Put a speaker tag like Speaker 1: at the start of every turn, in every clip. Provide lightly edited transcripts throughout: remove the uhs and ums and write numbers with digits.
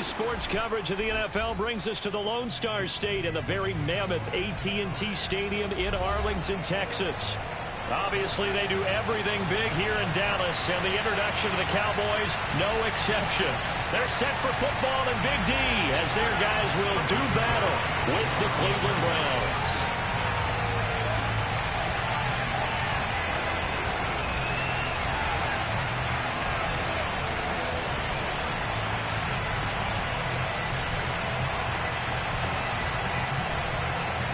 Speaker 1: Today's sports coverage of the NFL brings us to the Lone Star State in the very mammoth AT&T Stadium in Arlington, Texas. Obviously, they do everything big here in Dallas, and the introduction of the Cowboys, no exception. They're set for football in Big D as their guys will do battle with the Cleveland Browns.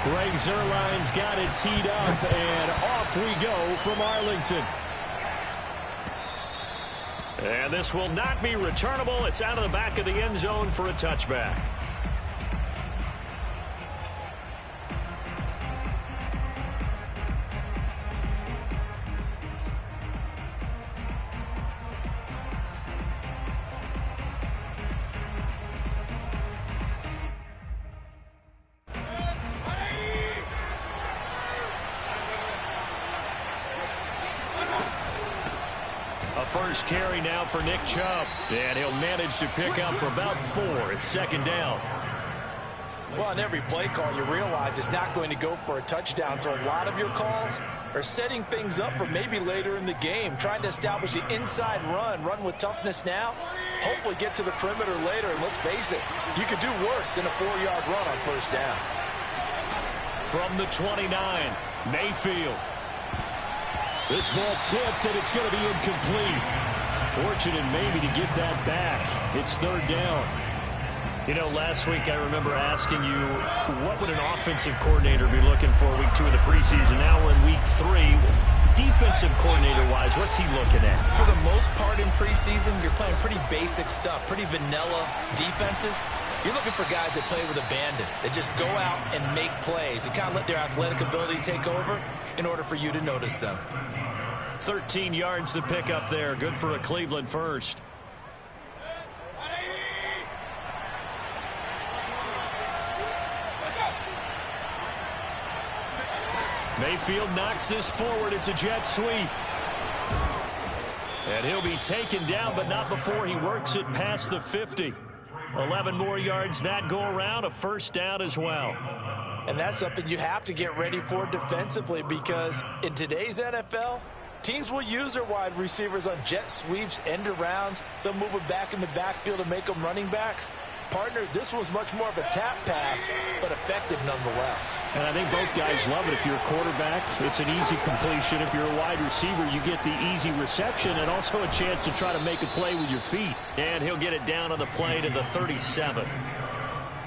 Speaker 1: Greg Zuerlein's got it teed up, and off we go from Arlington. And this will not be returnable. It's out of the back of the end zone for a touchback. First carry now for Nick Chubb, and he'll manage to pick up about 4. It's second down.
Speaker 2: Well, on every play call, you realize it's not going to go for a touchdown, so a lot of your calls are setting things up for maybe later in the game, trying to establish the inside run with toughness now, hopefully get to the perimeter later, and let's face it, you could do worse than a 4-yard run on first down.
Speaker 1: From the 29, Mayfield. This ball tipped, and it's going to be incomplete. Fortunate maybe to get that back. It's third down. You know, last week I remember asking you, what would an offensive coordinator be looking for week 2 of the preseason? Now we're in week 3. Defensive coordinator-wise, what's he looking at?
Speaker 2: For the most part in preseason, you're playing pretty basic stuff, pretty vanilla defenses. You're looking for guys that play with abandon, that just go out and make plays and kind of let their athletic ability take over in order for you to notice them.
Speaker 1: 13 yards to pick up there. Good for a Cleveland first. Mayfield knocks this forward. It's a jet sweep. And he'll be taken down, but not before he works it past the 50. 11 more yards that go around, a first down as well.
Speaker 2: And that's something you have to get ready for defensively, because in today's NFL, teams will use their wide receivers on jet sweeps, end arounds. They'll move them back in the backfield and make them running backs. Partner, this was much more of a tap pass, but effective nonetheless.
Speaker 1: And I think both guys love it. If you're a quarterback, it's an easy completion. If you're a wide receiver, you get the easy reception and also a chance to try to make a play with your feet. And he'll get it down on the play to the 37.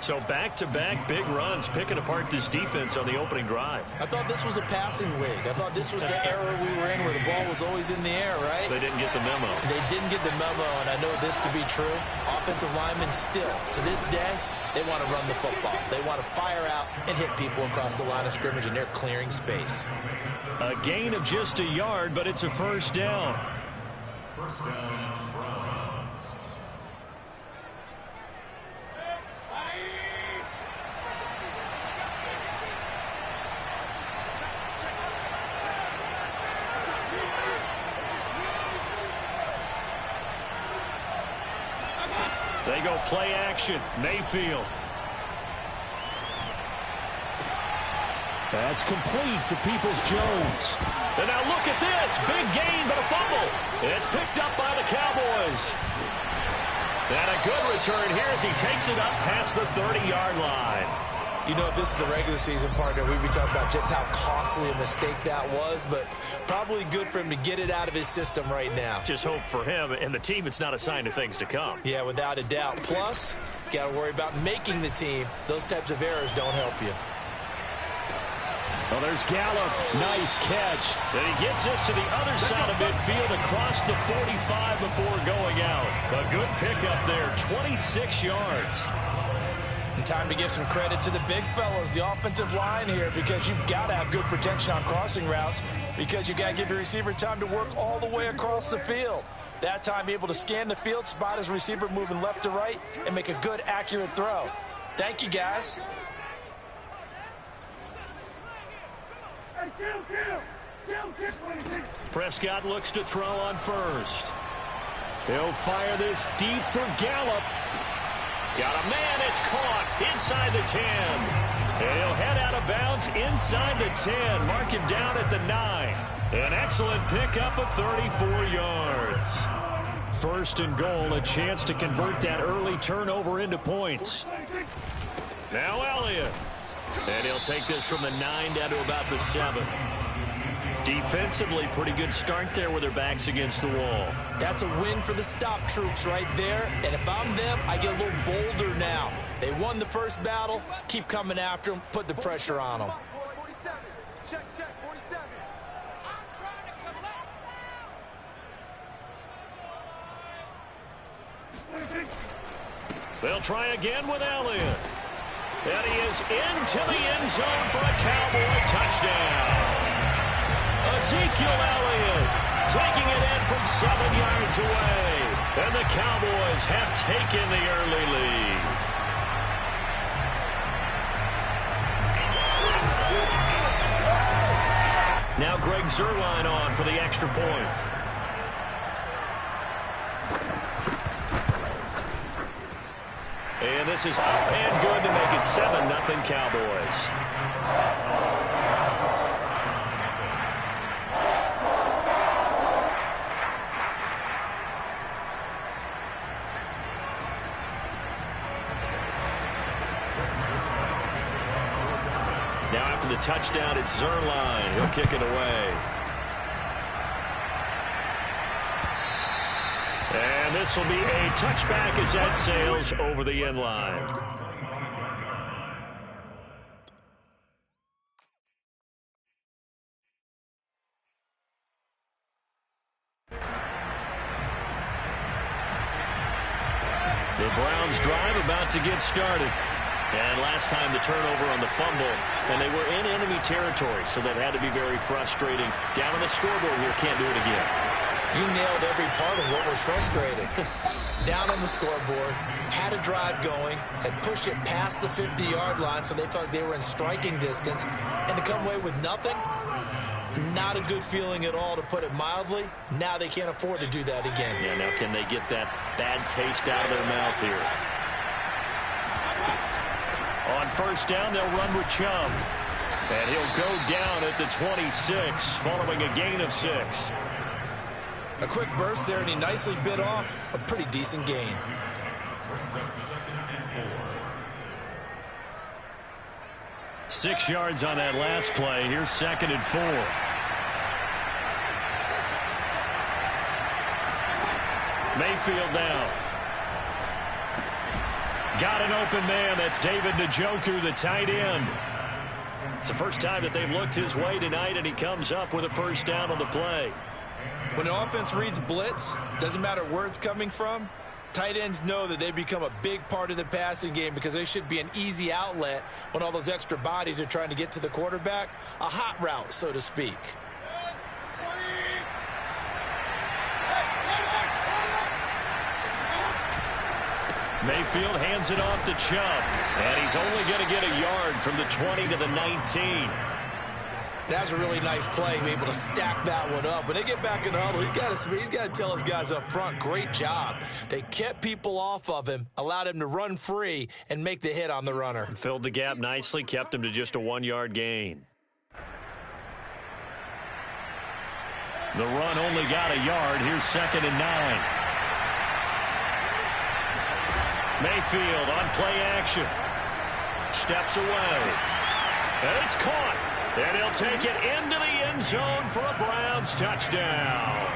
Speaker 1: So back-to-back big runs, picking apart this defense on the opening drive.
Speaker 2: I thought this was a passing league. I thought this was the era we were in where the ball was always in the air, right?
Speaker 1: They didn't get the memo.
Speaker 2: They didn't get the memo, and I know this to be true. Offensive linemen still, to this day, they want to run the football. They want to fire out and hit people across the line of scrimmage, and they're clearing space.
Speaker 1: A gain of just a yard, but it's a first down.
Speaker 3: First down.
Speaker 1: They go play action. Mayfield. That's complete to Peoples-Jones. And now look at this. Big gain, but a fumble. It's picked up by the Cowboys. And a good return here as he takes it up past the 30-yard line.
Speaker 2: You know, if this is the regular season, partner, we'd be talking about just how costly a mistake that was, but probably good for him to get it out of his system right now.
Speaker 1: Just hope for him and the team it's not a sign of things to come.
Speaker 2: Yeah, without a doubt. Plus, got to worry about making the team. Those types of errors don't help you.
Speaker 1: Well, there's Gallup. Nice catch. And he gets us to the other side of midfield across the 45 before going out. A good pickup there, 26 yards.
Speaker 2: And time to give some credit to the big fellas, the offensive line here, because you've got to have good protection on crossing routes, because you've got to give your receiver time to work all the way across the field. That time, be able to scan the field, spot his receiver moving left to right, and make a good, accurate throw. Thank you, guys.
Speaker 1: Prescott looks to throw on first. He'll fire this deep for Gallup. Got a man, it's caught inside the 10. And he'll head out of bounds inside the 10. Mark him down at the 9. An excellent pickup of 34 yards. First and goal, a chance to convert that early turnover into points. Now Elliott. And he'll take this from the 9 down to about the 7. Defensively, pretty good start there with their backs against the wall.
Speaker 2: That's a win for the stop troops right there. And if I'm them, I get a little bolder now. They won the first battle. Keep coming after them. Put the pressure on them.
Speaker 4: 47. Check, 47.
Speaker 1: They'll try again with Elliott. And he is into the end zone for a Cowboy touchdown. Ezekiel Elliott taking it in from 7 yards away. And the Cowboys have taken the early lead. Now Greg Zuerlein on for the extra point. And this is up and good to make it 7-0 Cowboys. Now after the touchdown, it's Zuerlein. He'll kick it away. And this will be a touchback as that sails over the end line. The Browns drive about to get started. And last time the turnover on the fumble, and they were in enemy territory, so that had to be very frustrating. Down on the scoreboard here, can't do it again.
Speaker 2: You nailed every part of what was frustrating. Down on the scoreboard, had a drive going, had pushed it past the 50-yard line, so they felt like they were in striking distance, and to come away with nothing, not a good feeling at all, to put it mildly. Now they can't afford to do that again.
Speaker 1: Yeah, now can they get that bad taste out of their mouth here? On first down, they'll run with Chubb. And he'll go down at the 26, following a gain of 6.
Speaker 2: A quick burst there, and he nicely bit off a pretty decent gain.
Speaker 3: Brings up 2nd and 4.
Speaker 1: 6 yards on that last play. Here's 2nd and 4. Mayfield now. Got an open man. That's David Njoku, the tight end. It's the first time that they've looked his way tonight, and he comes up with a first down on the play.
Speaker 2: When the offense reads blitz, doesn't matter where it's coming from, tight ends know that they become a big part of the passing game because they should be an easy outlet when all those extra bodies are trying to get to the quarterback. A hot route, so to speak.
Speaker 1: Mayfield hands it off to Chubb, and he's only going to get a yard from the 20 to the 19.
Speaker 2: That was a really nice play, able to stack that one up. When they get back in the huddle, he's got to tell his guys up front, great job. They kept people off of him, allowed him to run free and make the hit on the runner.
Speaker 1: Filled the gap nicely, kept him to just a 1-yard gain. The run only got a yard. Here's 2nd and 9. Mayfield on play action. Steps away. And it's caught. And he'll take it into the end zone for a Browns touchdown.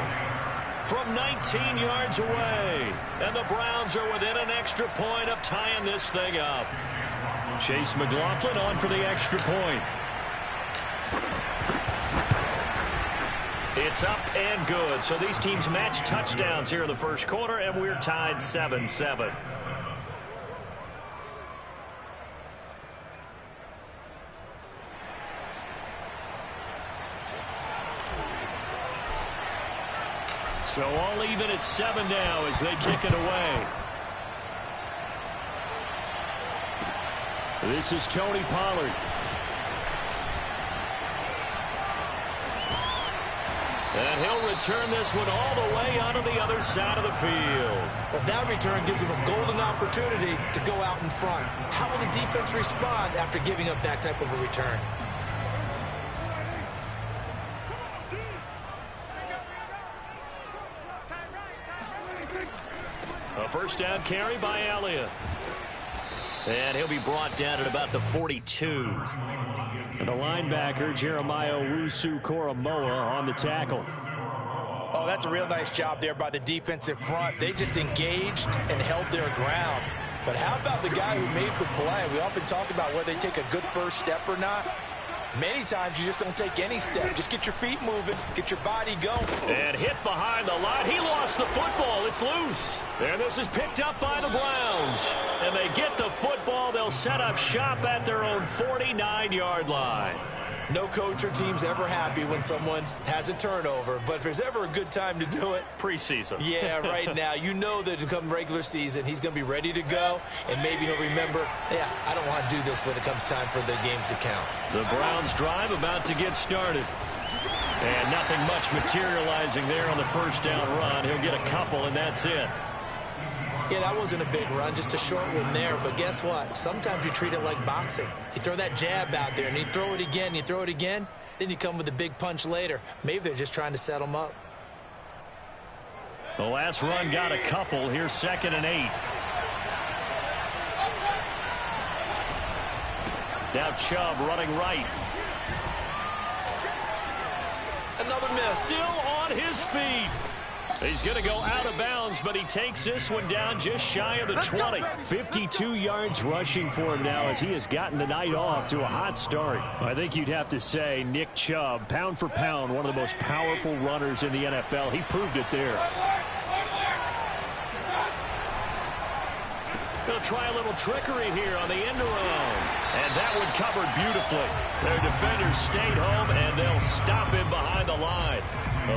Speaker 1: From 19 yards away. And the Browns are within an extra point of tying this thing up. Chase McLaughlin on for the extra point. It's up and good. So these teams match touchdowns here in the first quarter, and we're tied 7-7. So all even at 7 now as they kick it away. This is Tony Pollard. And he'll return this one all the way onto on the other side of the field.
Speaker 2: But that return gives them a golden opportunity to go out in front. How will the defense respond after giving up that type of a return?
Speaker 1: A first down carry by Elliott. And he'll be brought down at about the 42. And the linebacker, Jeremiah Owusu-Koramoah, on the tackle.
Speaker 2: Oh, that's a real nice job there by the defensive front. They just engaged and held their ground. But how about the guy who made the play? We often talk about whether they take a good first step or not. Many times you just don't take any step. Just get your feet moving, get your body going.
Speaker 1: And hit behind the line. He lost the football. It's loose. And this is picked up by the Browns. And they get the football. They'll set up shop at their own 49-yard line.
Speaker 2: No coach or team's ever happy when someone has a turnover, but if there's ever a good time to do it,
Speaker 1: preseason.
Speaker 2: Yeah, right now. You know that come regular season, he's going to be ready to go, and maybe he'll remember, yeah, I don't want to do this when it comes time for the games to count.
Speaker 1: The Browns drive about to get started. And nothing much materializing there on the first down run. He'll get a couple, and that's it.
Speaker 2: Yeah, that wasn't a big run, just a short one there. But guess what? Sometimes you treat it like boxing. You throw that jab out there, and you throw it again, you throw it again, then you come with a big punch later. Maybe they're just trying to set them up.
Speaker 1: The last run got a couple. Here's 2nd and 8. Now Chubb running right.
Speaker 2: Another miss.
Speaker 1: Still on his feet. He's going to go out of bounds, but he takes this one down just shy of the 20. 52 yards rushing for him now as he has gotten the night off to a hot start. I think you'd have to say Nick Chubb, pound for pound, one of the most powerful runners in the NFL. He proved it there. Going to try a little trickery here on the end around. And that one covered beautifully. Their defenders stayed home, and they'll stop him behind the line.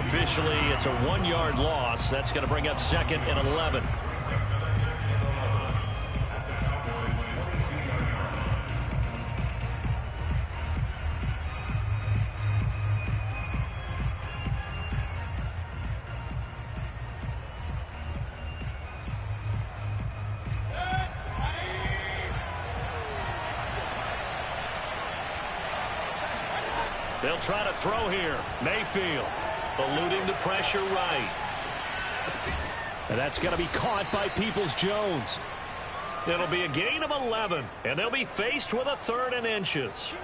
Speaker 1: Officially, it's a 1-yard loss. That's going to bring up 2nd and 11. They'll try to throw here. Mayfield eluding the pressure right. And that's going to be caught by Peoples-Jones. It'll be a gain of 11, and they'll be faced with a 3rd and inches.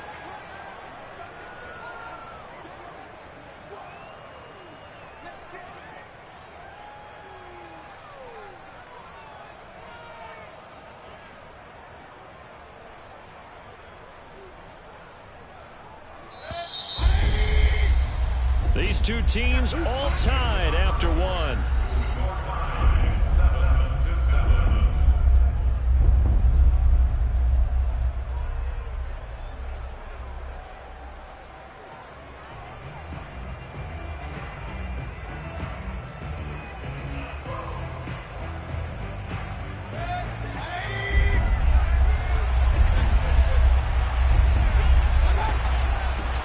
Speaker 1: These two teams all tied after one.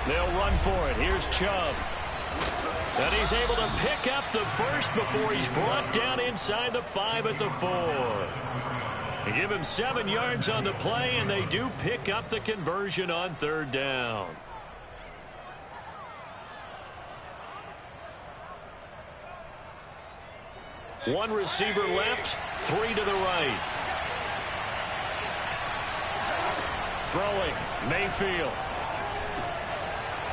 Speaker 1: They'll run for it. Here's Chubb. And he's able to pick up the first before he's brought down inside the 5 at the 4. They give him 7 yards on the play, and they do pick up the conversion on 3rd down. One receiver left, 3 to the right. Throwing, Mayfield.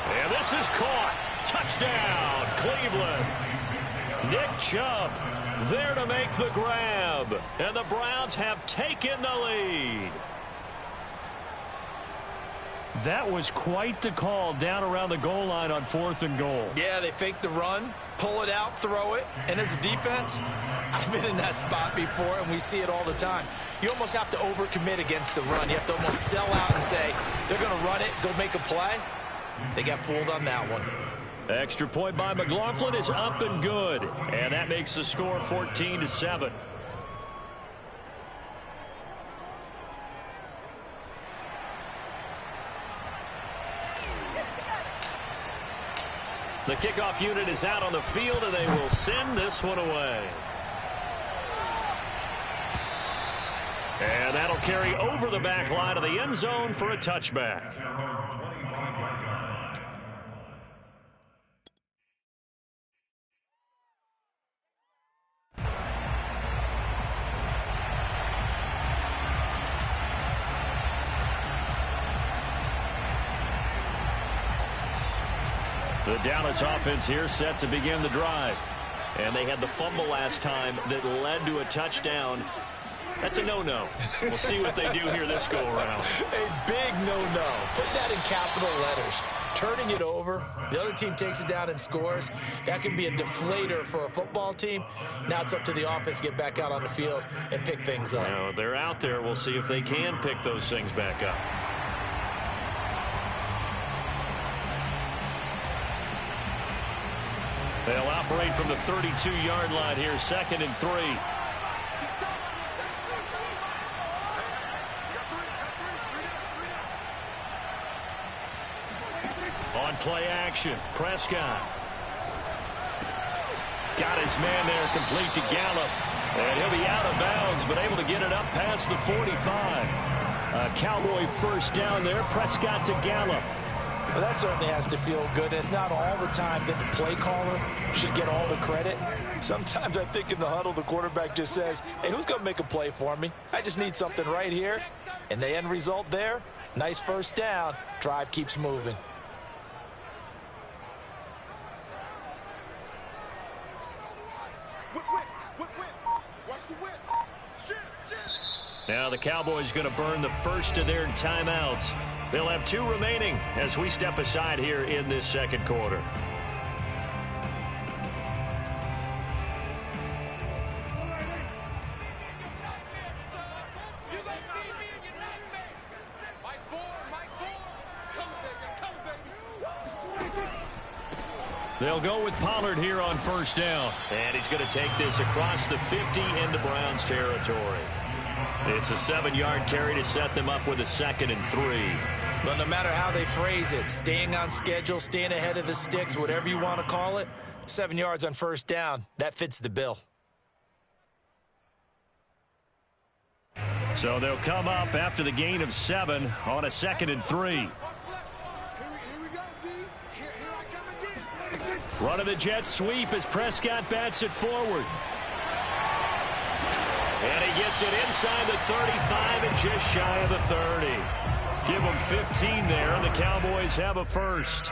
Speaker 1: And this is caught. Touchdown, Cleveland. Nick Chubb there to make the grab. And the Browns have taken the lead. That was quite the call down around the goal line on 4th and goal.
Speaker 2: Yeah, they fake the run, pull it out, throw it. And as a defense, I've been in that spot before, and we see it all the time. You almost have to overcommit against the run. You have to almost sell out and say, they're going to run it, go make a play. They got fooled on that one.
Speaker 1: Extra point by McLaughlin is up and good. And that makes the score 14-7. The kickoff unit is out on the field, and they will send this one away. And that'll carry over the back line of the end zone for a touchback. The Dallas offense here set to begin the drive. And they had the fumble last time that led to a touchdown. That's a no-no. We'll see what they do here this go-around.
Speaker 2: A big no-no. Put that in capital letters. Turning it over, the other team takes it down and scores. That can be a deflator for a football team. Now it's up to the offense to get back out on the field and pick things up.
Speaker 1: Now, they're out there. We'll see if they can pick those things back up. They'll operate from the 32-yard line here, 2nd and 3. On play action, Prescott. Got his man there, complete to Gallup. And he'll be out of bounds, but able to get it up past the 45. A Cowboy first down there, Prescott to Gallup.
Speaker 2: Well, that certainly has to feel good. It's not all the time that the play caller should get all the credit. Sometimes I think in the huddle, the quarterback just says, hey, who's going to make a play for me? I just need something right here. And the end result there, nice first down. Drive keeps moving.
Speaker 1: Now the Cowboys going to burn the first of their timeouts. They'll have 2 remaining as we step aside here in this second quarter. They'll go with Pollard here on first down. And he's going to take this across the 50 into Browns territory. It's a 7-yard carry to set them up with a 2nd and 3.
Speaker 2: But no matter how they phrase it, staying on schedule, staying ahead of the sticks, whatever you want to call it, 7 yards on first down, that fits the bill.
Speaker 1: So they'll come up after the gain of 7 on a 2nd and 3. Run of the jet sweep as Prescott bats it forward. And he gets it inside the 35 and just shy of the 30. Give them 15 there, and the Cowboys have a first.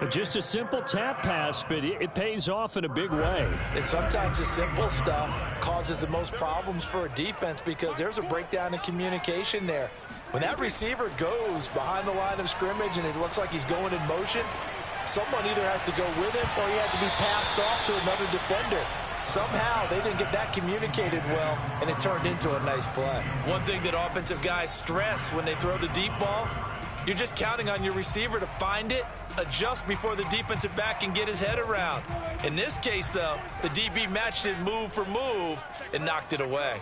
Speaker 1: Just a simple tap pass, but it pays off in a big way.
Speaker 2: And sometimes the simple stuff causes the most problems for a defense because there's a breakdown in communication there. When that receiver goes behind the line of scrimmage and it looks like he's going in motion, someone either has to go with him or he has to be passed off to another defender. Somehow they didn't get that communicated well, and it turned into a nice play. One thing that offensive guys stress when they throw the deep ball, you're just counting on your receiver to find it, adjust before the defensive back can get his head around. In this case, though, the DB matched it move for move and knocked it away.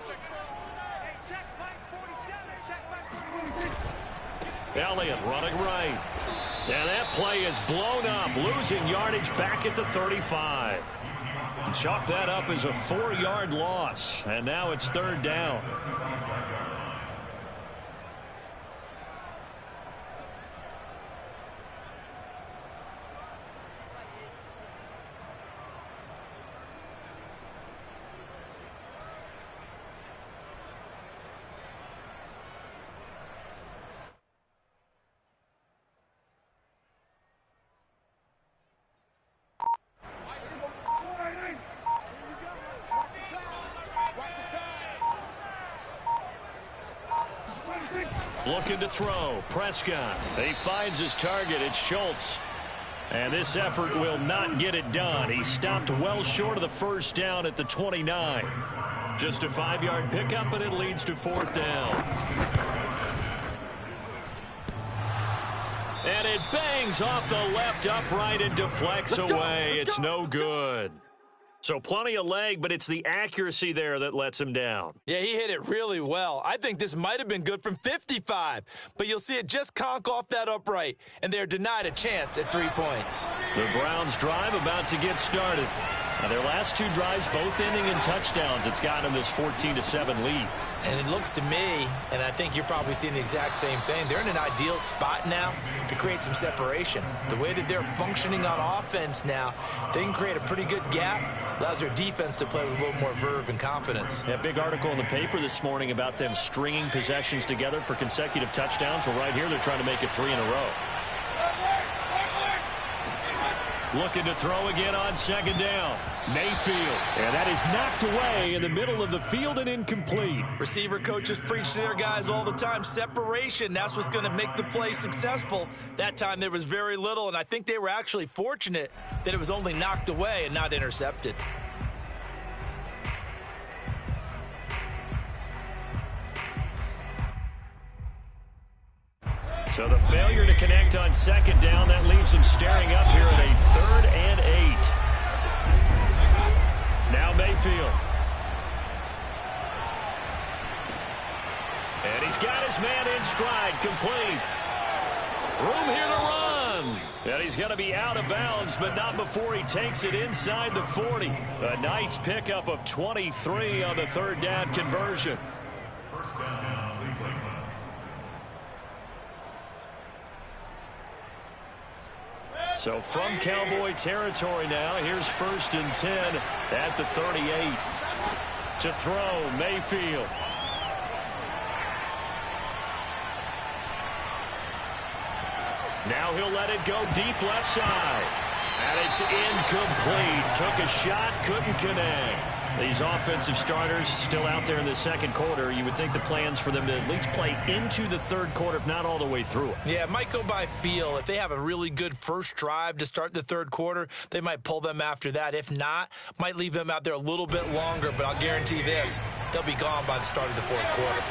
Speaker 1: Elliott running right. And that play is blown up, losing yardage back at the 35. Chalk that up as a 4-yard loss, and now it's 3rd down. Looking to throw. Prescott. He finds his target. It's Schultz. And this effort will not get it done. He stopped well short of the first down at the 29. Just a 5-yard pickup, and it leads to 4th down. And it bangs off the left upright and deflects away. It's no good. So plenty of leg, but it's the accuracy there that lets him down.
Speaker 2: Yeah, he hit it really well. I think this might have been good from 55, but you'll see it just conk off that upright, and they're denied a chance at 3 points.
Speaker 1: The Browns drive about to get started. Now, their last 2 drives, both ending in touchdowns. It's got them this 14-7 lead.
Speaker 2: And it looks to me, and I think you're probably seeing the exact same thing, they're in an ideal spot now to create some separation. The way that they're functioning on offense now, they can create a pretty good gap, allows their defense to play with a little more verve and confidence.
Speaker 1: That big article in the paper this morning about them stringing possessions together for consecutive touchdowns. Well, right here, they're trying to make it 3 in a row. Looking to throw again on second down. Mayfield. And that is knocked away in the middle of the field and incomplete.
Speaker 2: Receiver coaches preach to their guys all the time. Separation, that's what's going to make the play successful. That time there was very little, and I think they were actually fortunate that it was only knocked away and not intercepted.
Speaker 1: So the failure to connect on second down, that leaves him staring up here at a 3rd and 8. Now Mayfield. And he's got his man in stride, complete. Room here to run. And he's going to be out of bounds, but not before he takes it inside the 40. A nice pickup of 23 on the 3rd down conversion.
Speaker 3: First down, Cleveland.
Speaker 1: So from Cowboy territory now, here's 1st and 10 at the 38. To throw, Mayfield. Now he'll let it go deep left side. And it's incomplete. Took a shot, couldn't connect. These offensive starters still out there in the second quarter. You would think the plans for them to at least play into the 3rd quarter, if not all the way through it.
Speaker 2: Yeah, it might go by feel. If they have a really good first drive to start the 3rd quarter, they might pull them after that. If not, might leave them out there a little bit longer, but I'll guarantee this, they'll be gone by the start of the 4th quarter.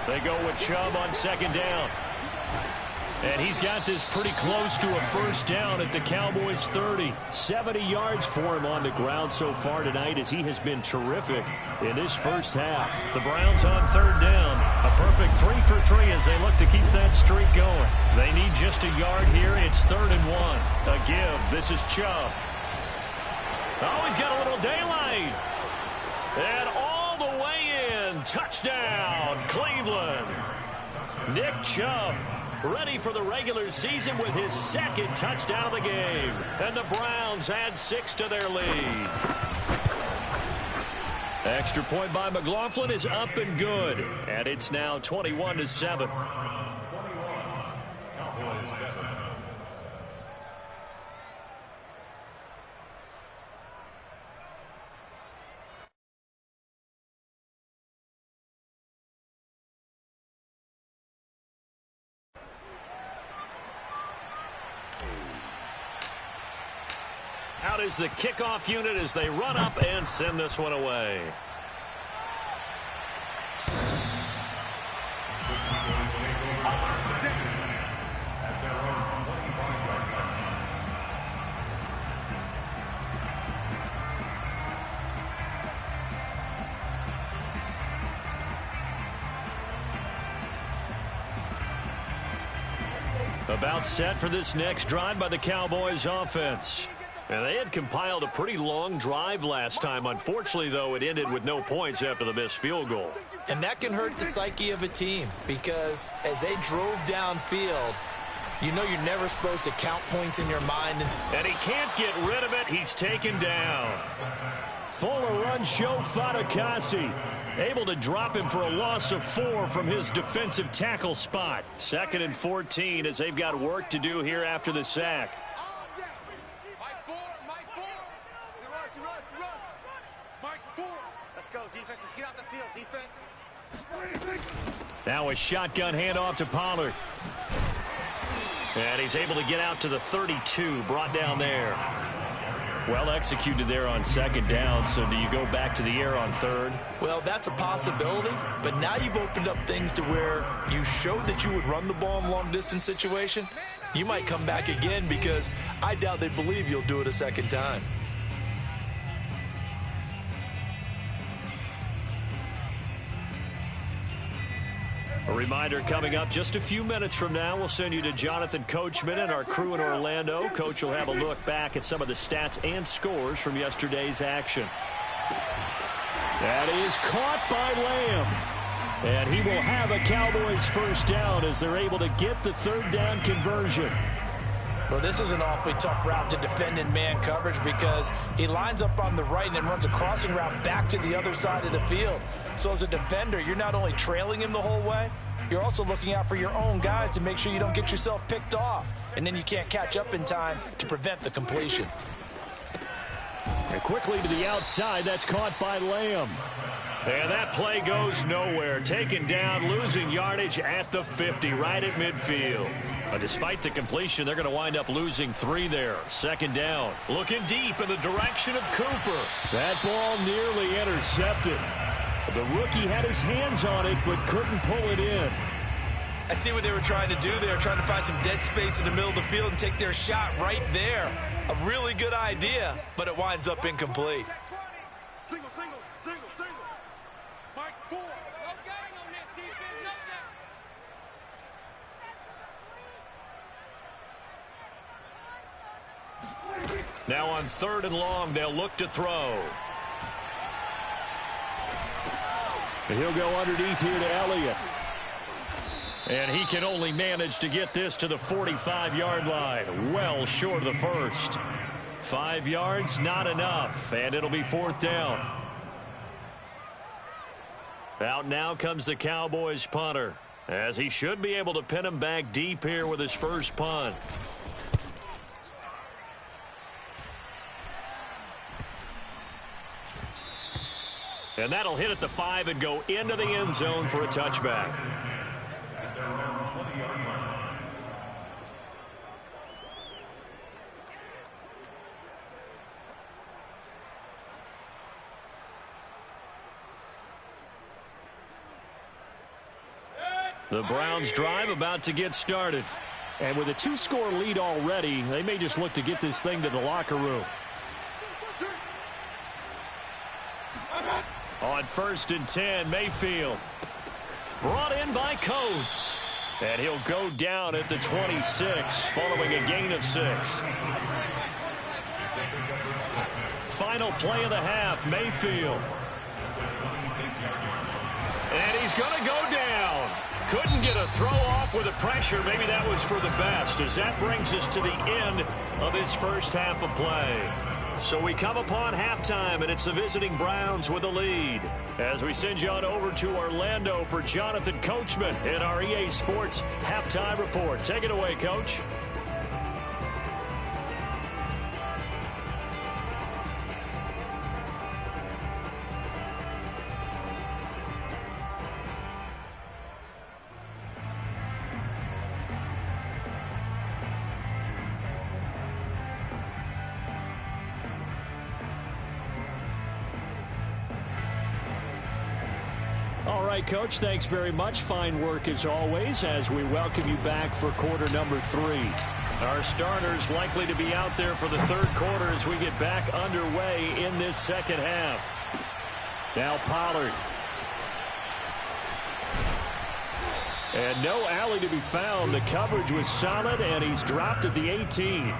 Speaker 1: They go with Chubb on second down. And he's got this pretty close to a 1st down at the Cowboys' 30. 70 yards for him on the ground so far tonight as he has been terrific in this first half. The Browns on 3rd down. A perfect 3 for 3 as they look to keep that streak going. They need just a yard here. It's 3rd and 1. A give. This is Chubb. Oh, he's got a little daylight. And all the way in. Touchdown, Cleveland. Nick Chubb, ready for the regular season with his 2nd touchdown of the game. And the Browns add 6 to their lead. Extra point by McLaughlin is up and good. And it's now 21-7.
Speaker 3: Cowboys 7.
Speaker 1: Out is the kickoff unit as they run up and send this one away.
Speaker 3: At their own 25-yard line.
Speaker 1: About set for this next drive by the Cowboys offense. And they had compiled a pretty long drive last time. Unfortunately, though, it ended with no points after the missed field goal.
Speaker 2: And that can hurt the psyche of a team because as they drove downfield, you know you're never supposed to count points in your mind.
Speaker 1: And he can't get rid of it. He's taken down. Fuller runs show Fatukasi. Able to drop him for a loss of 4 from his defensive tackle spot. 2nd and 14 as they've got work to do here after the sack.
Speaker 4: Let's go, defense. Let's get out the field, defense.
Speaker 1: Now a shotgun handoff to Pollard. And he's able to get out to the 32, brought down there. Well executed there on second down, so do you go back to the air on 3rd?
Speaker 2: Well, that's a possibility, but now you've opened up things to where you showed that you would run the ball in a long-distance situation. you might come back again because I doubt they believe you'll do it a second time.
Speaker 1: A reminder coming up just a few minutes from now, we'll send you to Jonathan Coachman and our crew in Orlando. Coach will have a look back at some of the stats and scores from yesterday's action. That is caught by Lamb. And he will have a Cowboys first down as they're able to get the third down conversion.
Speaker 2: Well, this is an awfully tough route to defend in man coverage because he lines up on the right and then runs a crossing route back to the other side of the field. So as a defender, you're not only trailing him the whole way, you're also looking out for your own guys to make sure you don't get yourself picked off. And then you can't catch up in time to prevent the completion.
Speaker 1: And quickly to the outside, that's caught by Lamb. And that play goes nowhere. Taken down, losing yardage at the 50, right at midfield. But despite the completion, they're going to wind up losing 3 there. Second down. Looking deep in the direction of Cooper. That ball nearly intercepted. The rookie had his hands on it, but couldn't pull it in.
Speaker 2: I see what they were trying to do. They were trying to find some dead space in the middle of the field and take their shot right there. A really good idea, but it winds up incomplete.
Speaker 4: Single, single, single, single. Mike 4. No getting on this defense, no getting.
Speaker 1: Now on 3rd and long, they'll look to throw. And he'll go underneath here to Elliott. And he can only manage to get this to the 45-yard line. Well short of the first. 5 yards, not enough. And it'll be 4th down. Out now comes the Cowboys punter, as he should be able to pin him back deep here with his first punt. And that'll hit at the 5 and go into the end zone for a touchback. The Browns drive about to get started. And with a 2-score lead already, they may just look to get this thing to the locker room. On 1st and 10, Mayfield. Brought in by Coates. And he'll go down at the 26, following a gain of 6. Final play of the half, Mayfield. And he's going to go down. Couldn't get a throw off with the pressure. Maybe that was for the best, as that brings us to the end of this first half of play. So we come upon halftime, and it's the visiting Browns with the lead. As we send you on over to Orlando for Jonathan Coachman in our EA Sports Halftime Report. Take it away, Coach. All right, Coach, thanks very much. Fine work as always as we welcome you back for quarter number 3. Our starters likely to be out there for the 3rd quarter as we get back underway in this second half. Now Pollard. And no alley to be found. The coverage was solid, and he's dropped at the 18.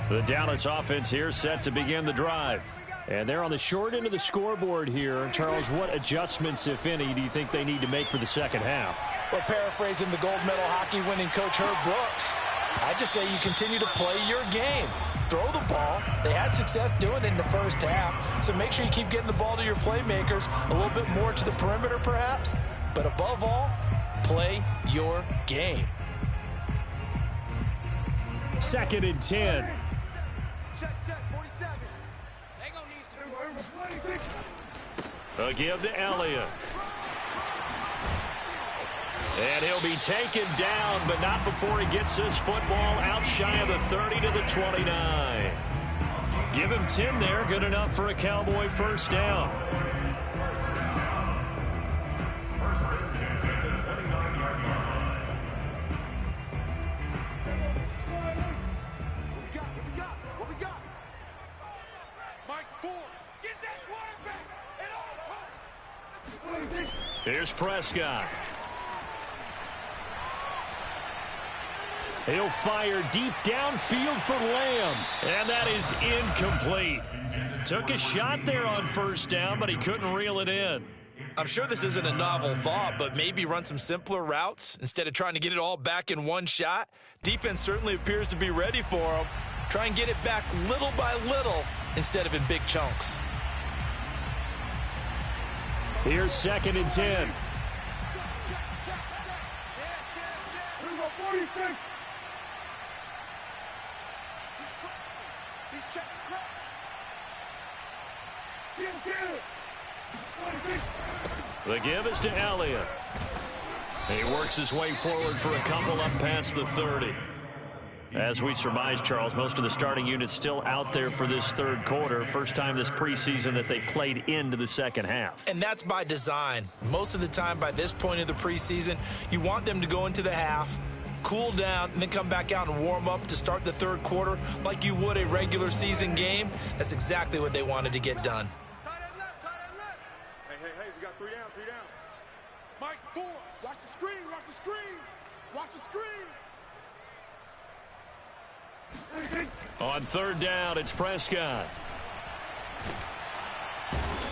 Speaker 1: The Dallas offense here set to begin the drive. And they're on the short end of the scoreboard here. Charles, what adjustments, if any, do you think they need to make for the second half?
Speaker 2: Well, paraphrasing the gold medal hockey winning coach Herb Brooks, I just say you continue to play your game. Throw the ball. They had success doing it in the first half, so make sure you keep getting the ball to your playmakers, a little bit more to the perimeter perhaps, but above all, play your game.
Speaker 1: 2nd and 10.
Speaker 4: Check, 47. They gonna need some.
Speaker 1: A give to Elliott. And he'll be taken down, but not before he gets this football out shy of the 30 to the 29. Give him 10 there. Good enough for a Cowboy first down.
Speaker 3: First and 10 at the 29-yard line.
Speaker 4: What we got? Mike Ford. Get that quarterback at all times.
Speaker 1: Here's Prescott. He'll fire deep downfield for Lamb. And that is incomplete. Took a shot there on first down, but he couldn't reel it in.
Speaker 2: I'm sure this isn't a novel thought, but maybe run some simpler routes instead of trying to get it all back in one shot. Defense certainly appears to be ready for him. Try and get it back little by little instead of in big chunks.
Speaker 1: Here's 2nd and 10. The give is to Elliott. He works his way forward for a couple up past the 30. As we surmise, Charles, most of the starting units still out there for this third quarter. First time this preseason that they played into the second half.
Speaker 2: And that's by design. Most of the time by this point of the preseason, you want them to go into the half, cool down, and then come back out and warm up to start the third quarter like you would a regular season game. That's exactly what they wanted to get done.
Speaker 4: Tight end left. Hey, we got 3 down. Mike Ford. Watch the screen.
Speaker 1: On third down, it's Prescott.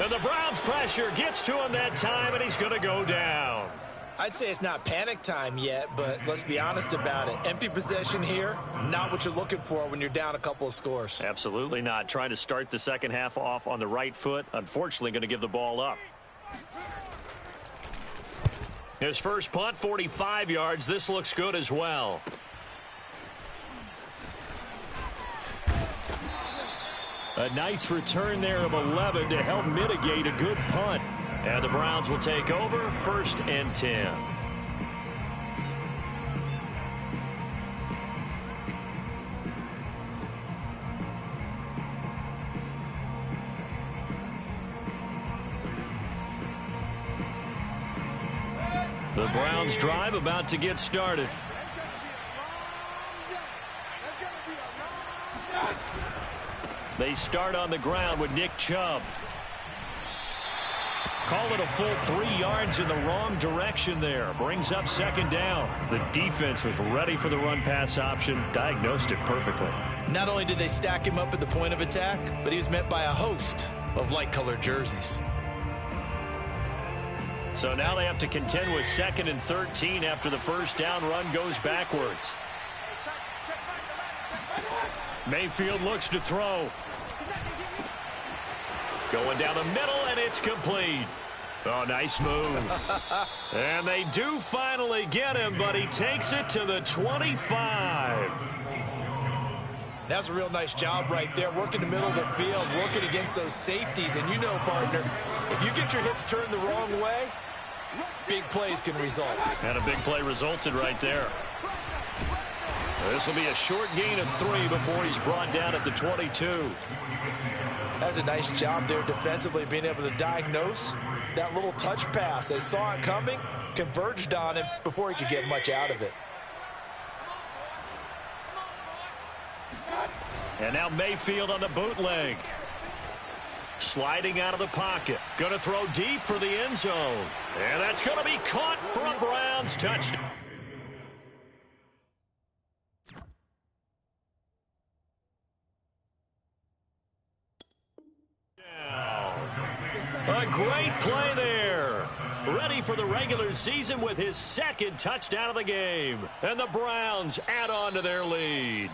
Speaker 1: And the Browns' pressure gets to him that time, and he's going to go down.
Speaker 2: I'd say it's not panic time yet, but let's be honest about it. Empty possession here, not what you're looking for when you're down a couple of scores.
Speaker 1: Absolutely not. Trying to start the second half off on the right foot. Unfortunately, going to give the ball up. His first punt, 45 yards. This looks good as well. A nice return there of 11 to help mitigate a good punt. And the Browns will take over 1st and 10. The Browns drive about to get started. They start on the ground with Nick Chubb. Call it a full 3 yards in the wrong direction there. Brings up 2nd down. The defense was ready for the run-pass option. Diagnosed it perfectly.
Speaker 2: Not only did they stack him up at the point of attack, but he was met by a host of light-colored jerseys.
Speaker 1: So now they have to contend with 2nd and 13 after the first down run goes backwards. Mayfield looks to throw. Going down the middle, and it's complete. Oh, nice move. And they do finally get him, but he takes it to the 25.
Speaker 2: That's a real nice job right there, working the middle of the field, working against those safeties. And you know, partner, if you get your hips turned the wrong way, big plays can result.
Speaker 1: And a big play resulted right there. This will be a short gain of 3 before he's brought down at the 22.
Speaker 2: That's a nice job there defensively, being able to diagnose that little touch pass. They saw it coming, converged on him before he could get much out of it.
Speaker 1: And now Mayfield on the bootleg. Sliding out of the pocket. Going to throw deep for the end zone. And that's going to be caught for a Browns touchdown. A great play there. Ready for the regular season with his 2nd touchdown of the game. And the Browns add on to their lead.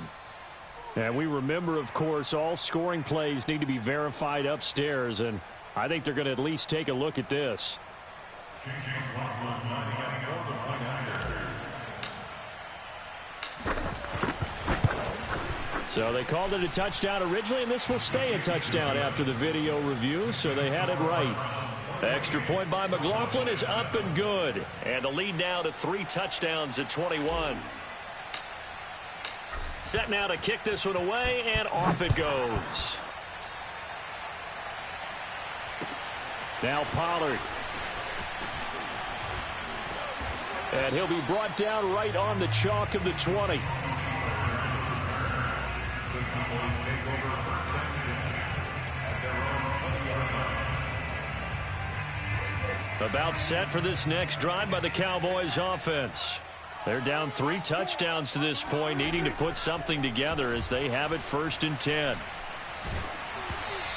Speaker 1: And we remember, of course, all scoring plays need to be verified upstairs. And I think they're going to at least take a look at this. So they called it a touchdown originally, and this will stay a touchdown after the video review, so they had it right. Extra point by McLaughlin is up and good. And the lead now to 3 touchdowns at 21. Set now to kick this one away, and off it goes. Now Pollard. And he'll be brought down right on the chalk of the 20. About set for this next drive by the Cowboys offense. They're down 3 touchdowns to this point, needing to put something together as they have it 1st and 10.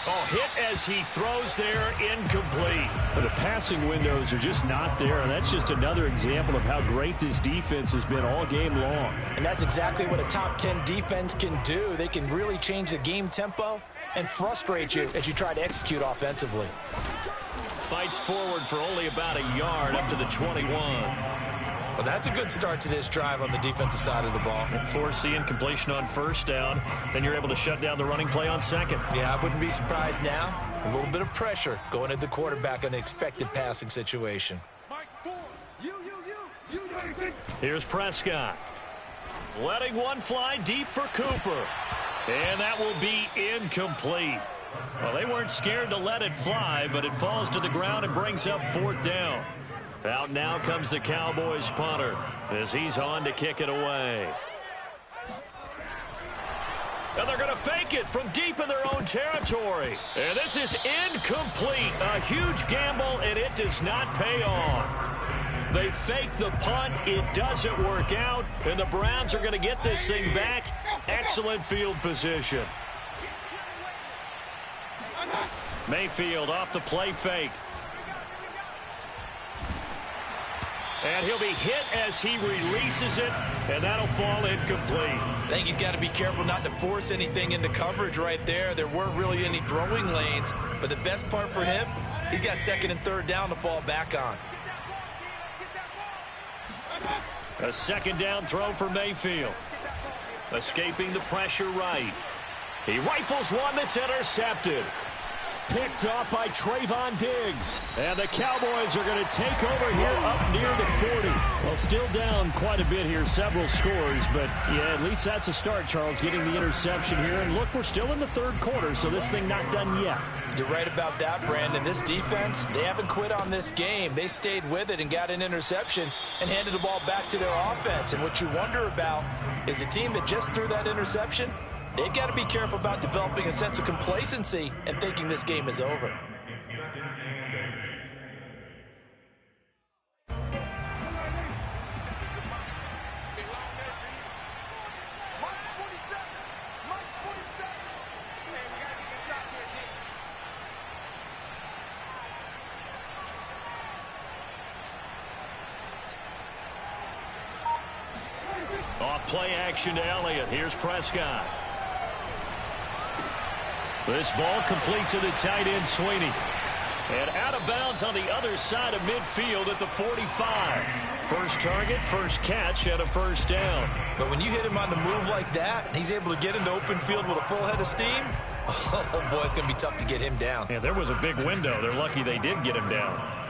Speaker 1: Oh, hit as he throws there, incomplete. But the passing windows are just not there, and that's just another example of how great this defense has been all game long.
Speaker 2: And that's exactly what a top 10 defense can do. They can really change the game tempo and frustrate you as you try to execute offensively.
Speaker 1: Fights forward for only about a yard up to the 21.
Speaker 2: Well, that's a good start to this drive on the defensive side of the ball.
Speaker 1: Force the incompletion on 1st down. Then you're able to shut down the running play on 2nd.
Speaker 2: Yeah, I wouldn't be surprised now. A little bit of pressure going at the quarterback in an expected passing situation.
Speaker 1: Here's Prescott. Letting one fly deep for Cooper. And that will be incomplete. Well, they weren't scared to let it fly, but it falls to the ground and brings up 4th down. Out now comes the Cowboys punter as he's on to kick it away. And they're going to fake it from deep in their own territory. And this is incomplete. A huge gamble, and it does not pay off. They fake the punt. It doesn't work out. And the Browns are going to get this thing back. Excellent field position. Mayfield off the play fake. And he'll be hit as he releases it, and that'll fall incomplete.
Speaker 2: I think he's got to be careful not to force anything into coverage right there. There weren't really any throwing lanes, but the best part for him, he's got 2nd and 3rd down to fall back on.
Speaker 1: A 2nd down throw for Mayfield. Escaping the pressure right. He rifles one that's intercepted. Picked off by Trayvon Diggs. And the Cowboys are going to take over here up near the 40. Well, still down quite a bit here, several scores. But, yeah, at least that's a start, Charles, getting the interception here. And, look, we're still in the 3rd quarter, so this thing not done yet.
Speaker 2: You're right about that, Brandon. This defense, they haven't quit on this game. They stayed with it and got an interception and handed the ball back to their offense. And what you wonder about is a team that just threw that interception, they've got to be careful about developing a sense of complacency and thinking this game is over.
Speaker 1: Off play action to Elliott. Here's Prescott. This ball complete to the tight end, Sweeney. And out of bounds on the other side of midfield at the 45. First target, first catch, and a 1st down.
Speaker 2: But when you hit him on the move like that, and he's able to get into open field with a full head of steam, oh, boy, it's going to be tough to get him down.
Speaker 1: Yeah, there was a big window. They're lucky they did get him down.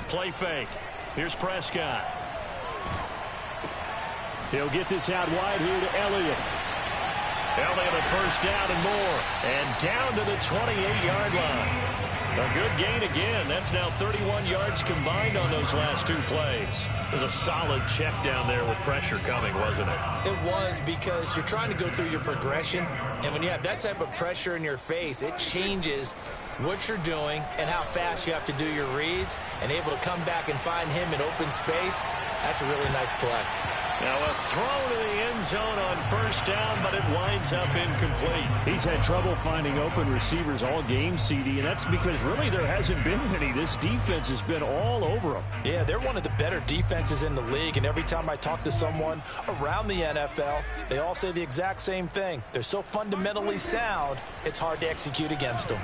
Speaker 1: Play fake. Here's Prescott. He'll get this out wide here to Elliott. Elliott a 1st down and more. And down to the 28-yard line. A good gain again. That's now 31 yards combined on those last 2 plays. It was a solid check down there with pressure coming, wasn't it?
Speaker 2: It was, because you're trying to go through your progression. And when you have that type of pressure in your face, it changes what you're doing and how fast you have to do your reads, and able to come back and find him in open space. That's a really nice play.
Speaker 1: Now a throw to the end zone on 1st down, but it winds up incomplete. He's had trouble finding open receivers all game, CD, and that's because really there hasn't been many. This defense has been all over them.
Speaker 2: Yeah, they're one of the better defenses in the league, and every time I talk to someone around the NFL, they all say the exact same thing. They're so fundamentally sound, it's hard to execute against them.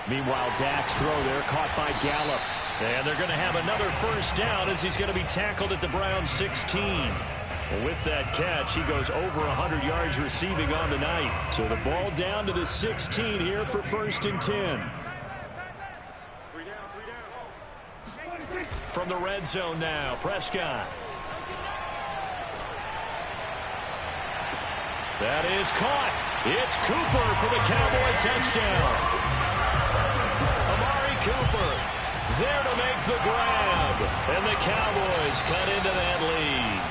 Speaker 1: Meanwhile, Dak's throw there caught by Gallup. And they're going to have another 1st down as he's going to be tackled at the Browns 16. Well, with that catch, he goes over 100 yards receiving on the night. So the ball down to the 16 here for 1st and 10. from the red zone now. Prescott. That is caught. It's Cooper for the Cowboy touchdown. Amari Cooper there to make the grab. And the Cowboys cut into that lead.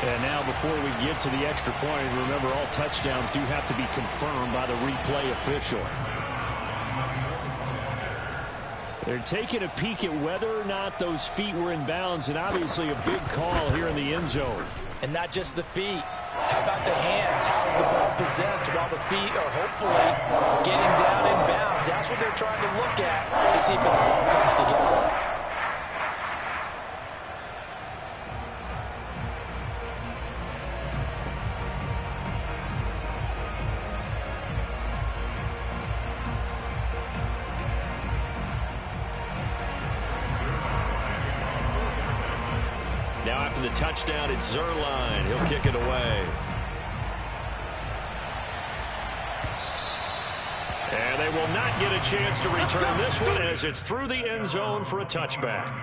Speaker 1: And now before we get to the extra point, remember all touchdowns do have to be confirmed by the replay official. They're taking a peek at whether or not those feet were in bounds, and obviously a big call here in the end zone.
Speaker 2: And not just the feet. How about the hands? How's the ball possessed while the feet are hopefully getting down in bounds? That's what they're trying to look at to see if it all comes together.
Speaker 1: Now after the touchdown, it's Zuerlein. He'll kick it away. And they will not get a chance to return this one as it's through the end zone for a touchback.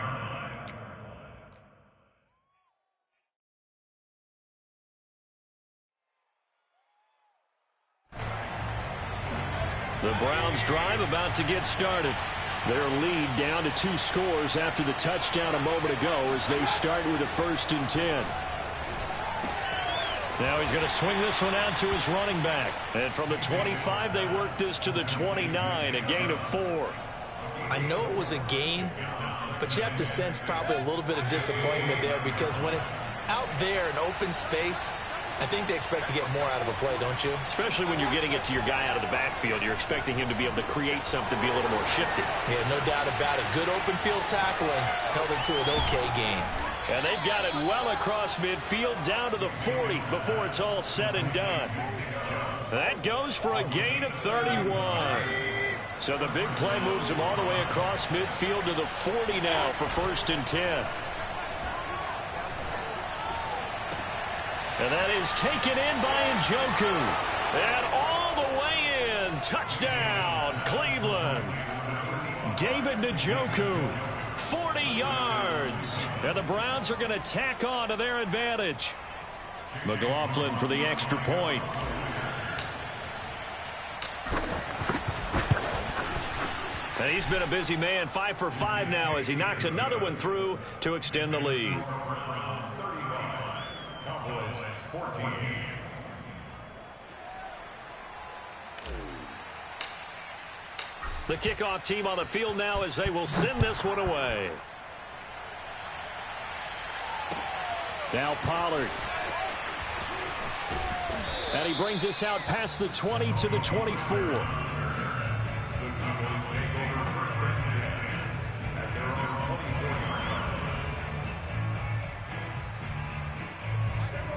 Speaker 1: The Browns drive about to get started. Their lead down to 2 scores after the touchdown a moment ago as they start with a 1st and 10. Now he's going to swing this one out to his running back. And from the 25, they work this to the 29, a gain of 4.
Speaker 2: I know it was a gain, but you have to sense probably a little bit of disappointment there because when it's out there in open space, I think they expect to get more out of a play, don't you?
Speaker 1: Especially when you're getting it to your guy out of the backfield. You're expecting him to be able to create something, be a little more shifty.
Speaker 2: Yeah, no doubt about it. Good open field tackling held it to an okay game.
Speaker 1: And they've got it well across midfield down to the 40 before it's all said and done. That goes for a gain of 31. So the big play moves him all the way across midfield to the 40 now for 1st and 10. And that is taken in by Njoku. And all the way in. Touchdown, Cleveland. David Njoku, 40 yards. And the Browns are going to tack on to their advantage. McLaughlin for the extra point. And he's been a busy man, 5 for 5 now as he knocks another one through to extend the lead. The kickoff team on the field now as they will send this one away. Now Pollard. And he brings us out past the 20 to the 24.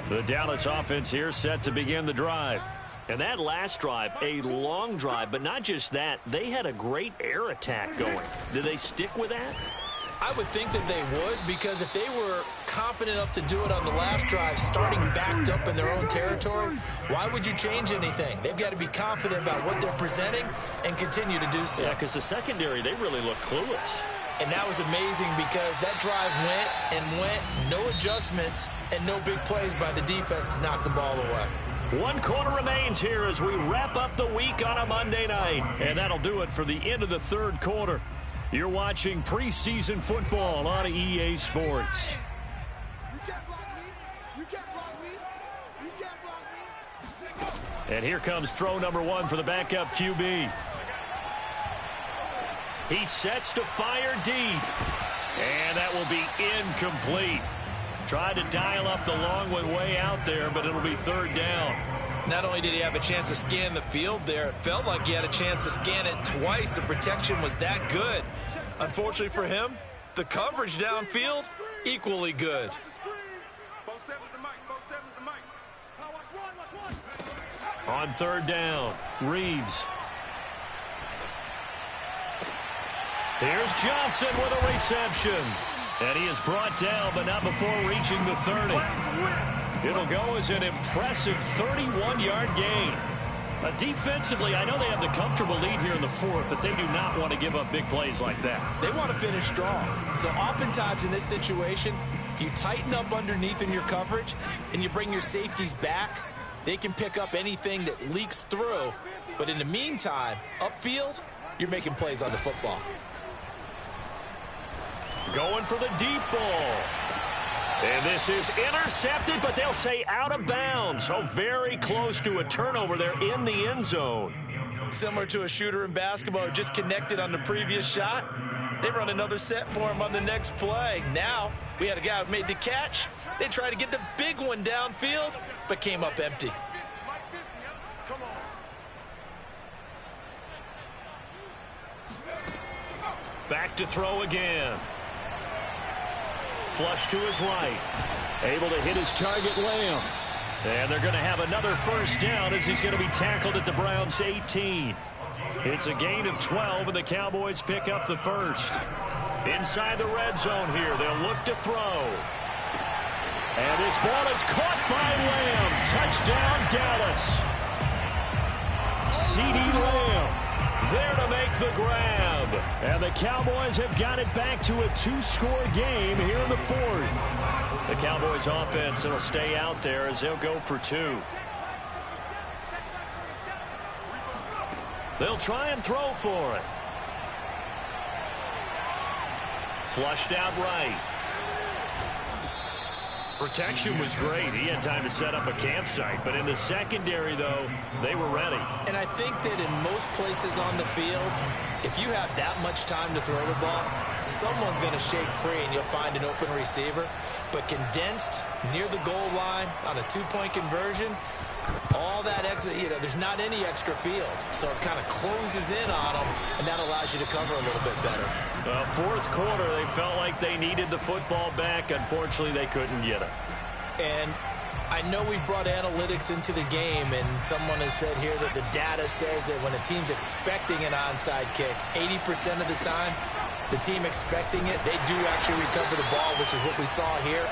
Speaker 1: The Dallas offense here set to begin the drive. And that last drive, a long drive, but not just that, they had a great air attack going. Do they stick with that?
Speaker 2: I would think that they would, because if they were competent enough to do it on the last drive, starting backed up in their own territory, why would you change anything? They've got to be confident about what they're presenting and continue to do so.
Speaker 1: Yeah, because the secondary, they really look clueless.
Speaker 2: And that was amazing because that drive went, no adjustments, and no big plays by the defense to knock the ball away.
Speaker 1: 1 quarter remains here as we wrap up the week on a Monday night. And that'll do it for the end of the 3rd quarter. You're watching preseason football on EA Sports.
Speaker 4: You can't block me. You can't block me. You can't block me.
Speaker 1: And here comes throw number 1 for the backup QB. He sets to fire deep. And that will be incomplete. Tried to dial up the long one way out there, but it'll be 3rd down.
Speaker 2: Not only did he have a chance to scan the field there, it felt like he had a chance to scan it twice. The protection was that good. Unfortunately for him, the coverage downfield, equally good.
Speaker 1: On 3rd down, Reeves. Here's Johnson with a reception. And he is brought down, but not before reaching the 30. It'll go as an impressive 31-yard gain. Defensively, I know they have the comfortable lead here in the fourth, but they do not want to give up big plays like that.
Speaker 2: They want to finish strong. So oftentimes in this situation, you tighten up underneath in your coverage, and you bring your safeties back. They can pick up anything that leaks through. But in the meantime, upfield, you're making plays on the football.
Speaker 1: Going for the deep ball. And this is intercepted, but they'll say out of bounds. So very close to a turnover there in the end zone.
Speaker 2: Similar to a shooter in basketball who just connected on the previous shot. They run another set for him on the next play. Now, we had a guy who made the catch. They tried to get the big one downfield, but came up empty.
Speaker 1: Back to throw again. Flush to his right. Able to hit his target, Lamb. And they're going to have another first down as he's going to be tackled at the Browns' 18. It's a gain of 12, and the Cowboys pick up the first. Inside the red zone here, they'll look to throw. And this ball is caught by Lamb. Touchdown, Dallas. CeeDee Lamb there to make the grab. And the Cowboys have got it back to a 2-score game here in the fourth. The Cowboys offense will stay out there as they'll go for 2. They'll try and throw for it. Flushed out right. Protection was great. He had time to set up a campsite. But in the secondary, though, they were ready.
Speaker 2: And I think that in most places on the field, if you have that much time to throw the ball, someone's going to shake free and you'll find an open receiver. But condensed near the goal line on a 2-point conversion, all that extra, there's not any extra field. So it kind of closes in on them, and that allows you to cover a little bit better.
Speaker 1: Fourth quarter, they felt like they needed the football back. Unfortunately, they couldn't get it.
Speaker 2: And I know we've brought analytics into the game, and someone has said here that the data says that when a team's expecting an onside kick, 80% of the time, the team expecting it, they do actually recover the ball, which is what we saw here.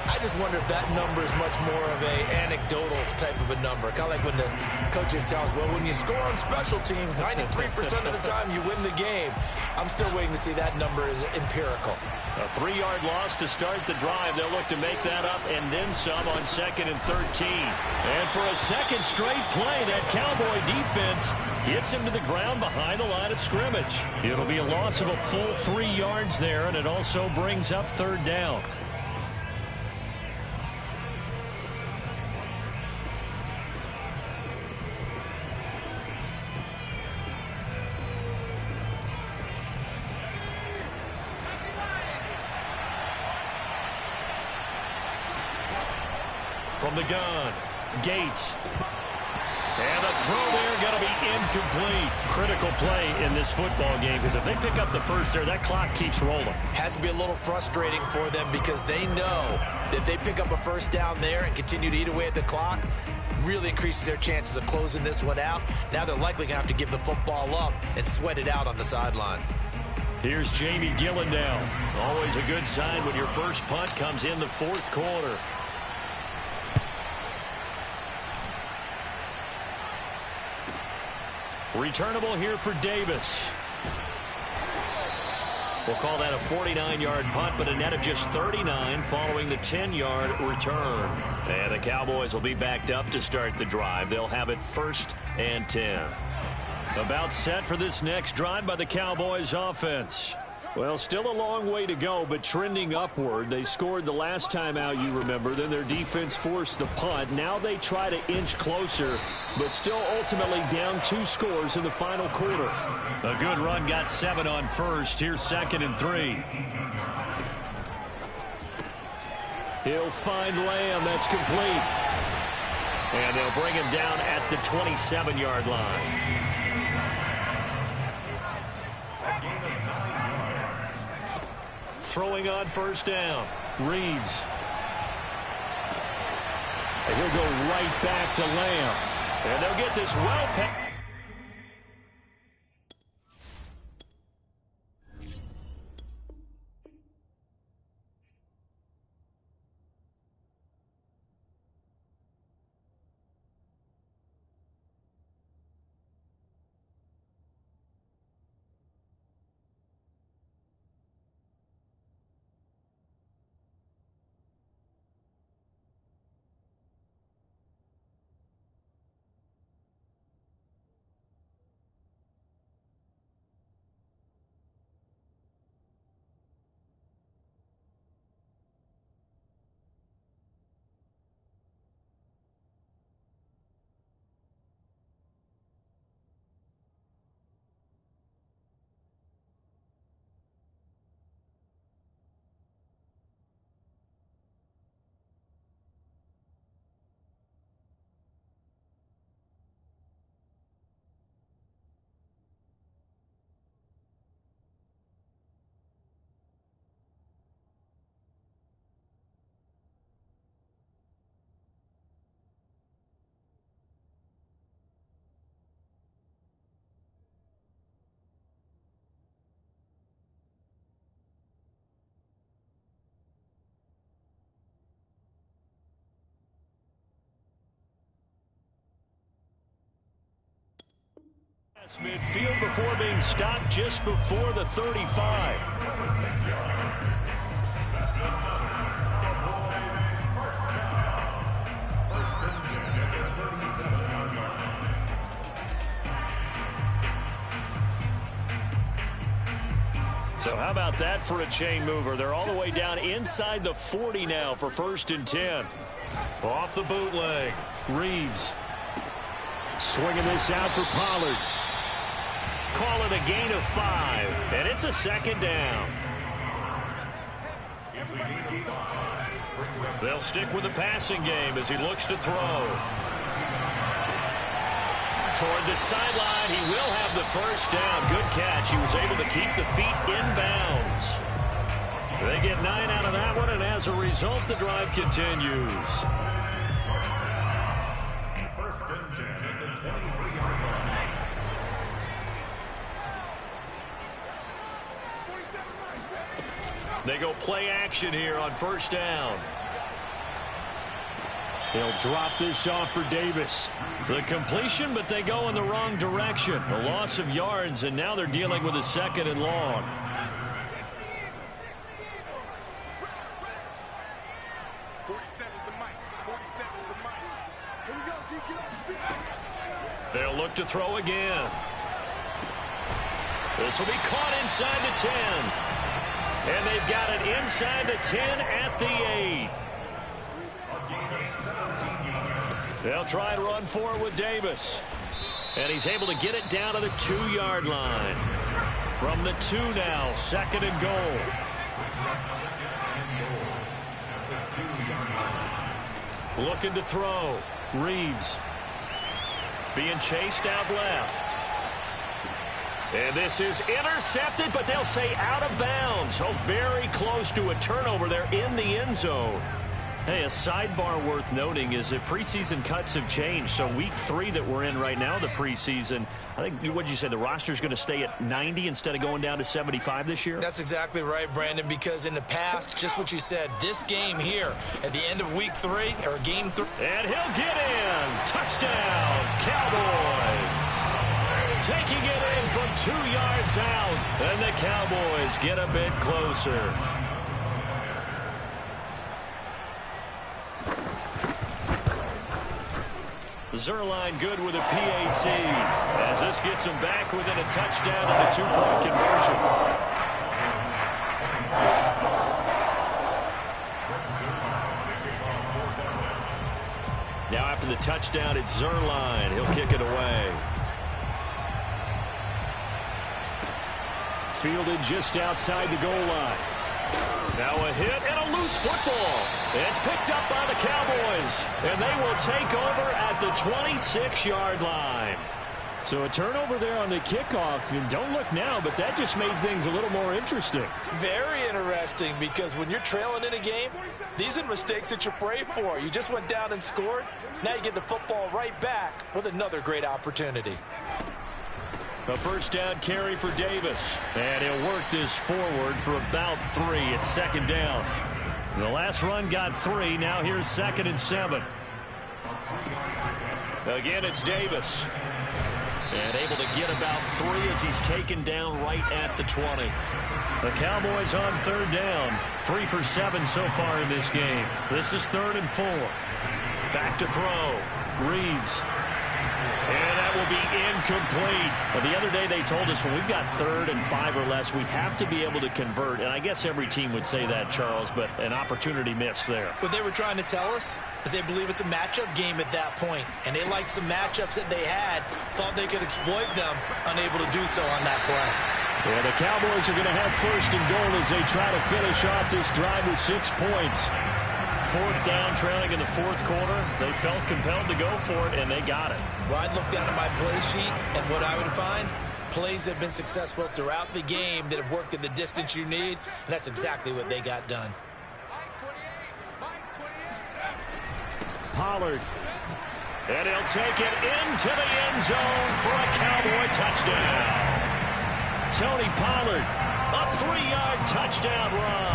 Speaker 2: I just wonder if that number is much more of a anecdotal type of a number. Kind of like when the coaches tell us, well, when you score on special teams, 93% of the time you win the game. I'm still waiting to see that number is empirical.
Speaker 1: A 3-yard loss to start the drive. They'll look to make that up and then some on 2nd and 13. And for a second straight play, that Cowboy defense gets him to the ground behind the line of scrimmage. It'll be a loss of a full 3 yards there, and it also brings up 3rd down. From the gun, Gates. And the throw there going to be incomplete. Critical play in this football game, because if they pick up the first there, that clock keeps rolling.
Speaker 2: Has to be a little frustrating for them because they know that they pick up a first down there and continue to eat away at the clock, really increases their chances of closing this one out. Now they're likely going to have to give the football up and sweat it out on the sideline.
Speaker 1: Here's Jamie Gillen. Always a good sign when your first punt comes in the fourth quarter. Returnable here for Davis. We'll call that a 49-yard punt, but a net of just 39 following the 10-yard return. And the Cowboys will be backed up to start the drive. They'll have it 1st and 10. About set for this next drive by the Cowboys offense. Well, still a long way to go, but trending upward. They scored the last time out, you remember. Then their defense forced the punt. Now they try to inch closer, but still ultimately down 2 scores in the final quarter. A good run got 7 on first. Here's 2nd and 3. He'll find Lamb. That's complete. And they'll bring him down at the 27-yard line. Throwing on first down, Reeves. And he'll go right back to Lamb. And they'll get this well past. Midfield before being stopped just before the 35. So how about that for a chain mover? They're all the way down inside the 40 now for 1st and 10. Off the bootleg. Reeves swinging this out for Pollard. Call it a gain of 5, and it's a 2nd down. They'll stick with the passing game as he looks to throw. Toward the sideline, he will have the 1st down. Good catch. He was able to keep the feet in bounds. They get 9 out of that one, and as a result, the drive continues.
Speaker 3: 1st and 10 at the 23-yard line.
Speaker 1: They go play action here on 1st down. They'll drop this off for Davis. The completion, but they go in the wrong direction. A loss of yards, and now they're dealing with a 2nd and long. They'll look to throw again. This will be caught inside the 10. And they've got it inside the 10 at the 8. They'll try and run forward with Davis. And he's able to get it down to the 2-yard line. From the 2 now, 2nd and goal. Looking to throw. Reeves being chased out left. And this is intercepted, but they'll say out of bounds. Oh, very close to a turnover there in the end zone. Hey, a sidebar worth noting is that preseason cuts have changed. So week 3 that we're in right now, the preseason, I think, what did you say, the roster's going to stay at 90 instead of going down to 75 this year?
Speaker 2: That's exactly right, Brandon, because in the past, just what you said, this game here at the end of week 3, or game 3.
Speaker 1: And he'll get in. Touchdown, Cowboys. Taking it in from 2 yards out. And the Cowboys get a bit closer. Zuerlein good with a PAT as this gets him back within a touchdown and a 2-point conversion. Now after the touchdown, it's Zuerlein. He'll kick it away. Fielded just outside the goal line. Now a hit and a loose football. It's picked up by the Cowboys, and they will take over at the 26-yard line. So a turnover there on the kickoff, and don't look now, but that just made things a little more interesting.
Speaker 2: Very interesting, because when you're trailing in a game, these are mistakes that you pray for. You just went down and scored. Now you get the football right back with another great opportunity.
Speaker 1: A 1st down carry for Davis. And he'll work this forward for about 3. It's 2nd down. The last run got 3. Now here's 2nd and 7. Again, it's Davis. And able to get about 3 as he's taken down right at the 20. The Cowboys on 3rd down. 3 for 7 so far in this game. This is 3rd and 4. Back to throw. Reeves. And that will be incomplete. But the other day they told us when we've got 3rd and 5 or less, we have to be able to convert. And I guess every team would say that, Charles, but an opportunity missed there.
Speaker 2: What they were trying to tell us is they believe it's a matchup game at that point. And they liked some matchups that they had, thought they could exploit them, unable to do so on that play.
Speaker 1: Yeah, the Cowboys are going to have 1st and goal as they try to finish off this drive with 6 points. 4th down, trailing in the 4th quarter. They felt compelled to go for it, and they got it.
Speaker 2: Well, I'd look down at my play sheet, and what I would find, plays that have been successful throughout the game that have worked at the distance you need, and that's exactly what they got done.
Speaker 1: Pollard. And he'll take it into the end zone for a Cowboy touchdown. Tony Pollard, a 3-yard touchdown run.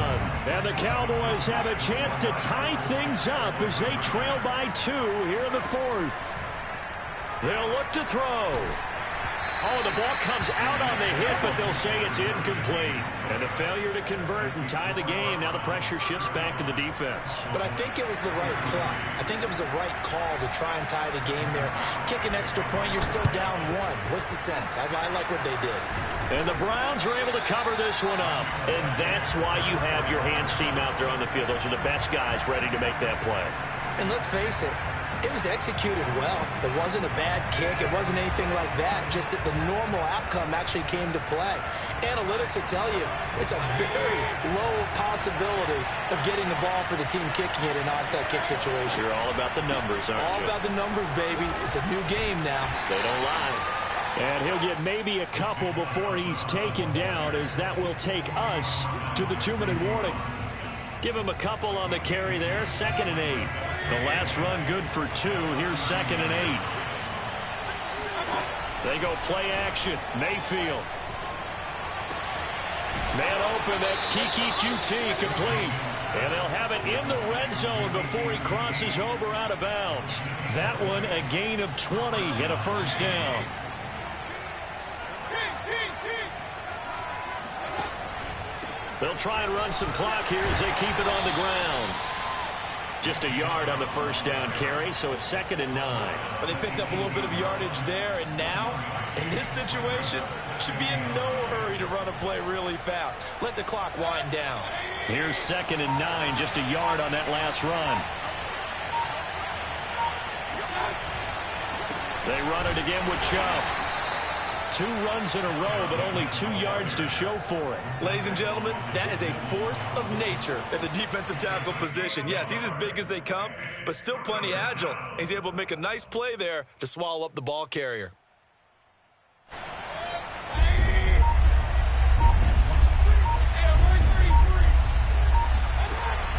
Speaker 1: And the Cowboys have a chance to tie things up as they trail by 2 here in the 4th. They'll look to throw. Oh, the ball comes out on the hit, but they'll say it's incomplete. And a failure to convert and tie the game. Now the pressure shifts back to the defense.
Speaker 2: But I think it was the right play. I think it was the right call to try and tie the game there. Kick an extra point, you're still down one. What's the sense? I like what they did.
Speaker 1: And the Browns are able to cover this one up. And that's why you have your hands team out there on the field. Those are the best guys ready to make that play.
Speaker 2: And let's face it, it was executed well. It wasn't a bad kick. It wasn't anything like that. Just that the normal outcome actually came to play. Analytics will tell you it's a very low possibility of getting the ball for the team kicking it in an onside kick situation.
Speaker 1: You're all about the numbers, aren't you?
Speaker 2: All about the numbers, baby. It's a new game now.
Speaker 1: They don't lie. And he'll get maybe a couple before he's taken down, as that will take us to the 2-minute warning. Give him a couple on the carry there. 2nd and 8. The last run good for 2. Here's 2nd and 8. They go play action. Mayfield. Man open. That's Kiki QT complete. And they'll have it in the red zone before he crosses over out of bounds. That one a gain of 20 and a first down. They'll try and run some clock here as they keep it on the ground. Just a yard on the first down carry, so it's 2nd and 9.
Speaker 2: But they picked up a little bit of yardage there, and now, in this situation, should be in no hurry to run a play really fast. Let the clock wind down.
Speaker 1: Here's 2nd and 9, just a yard on that last run. They run it again with Chubb. 2 runs in a row, but only 2 yards to show for it.
Speaker 2: Ladies and gentlemen, that is a force of nature at the defensive tackle position. Yes, he's as big as they come, but still plenty agile. He's able to make a nice play there to swallow up the ball carrier.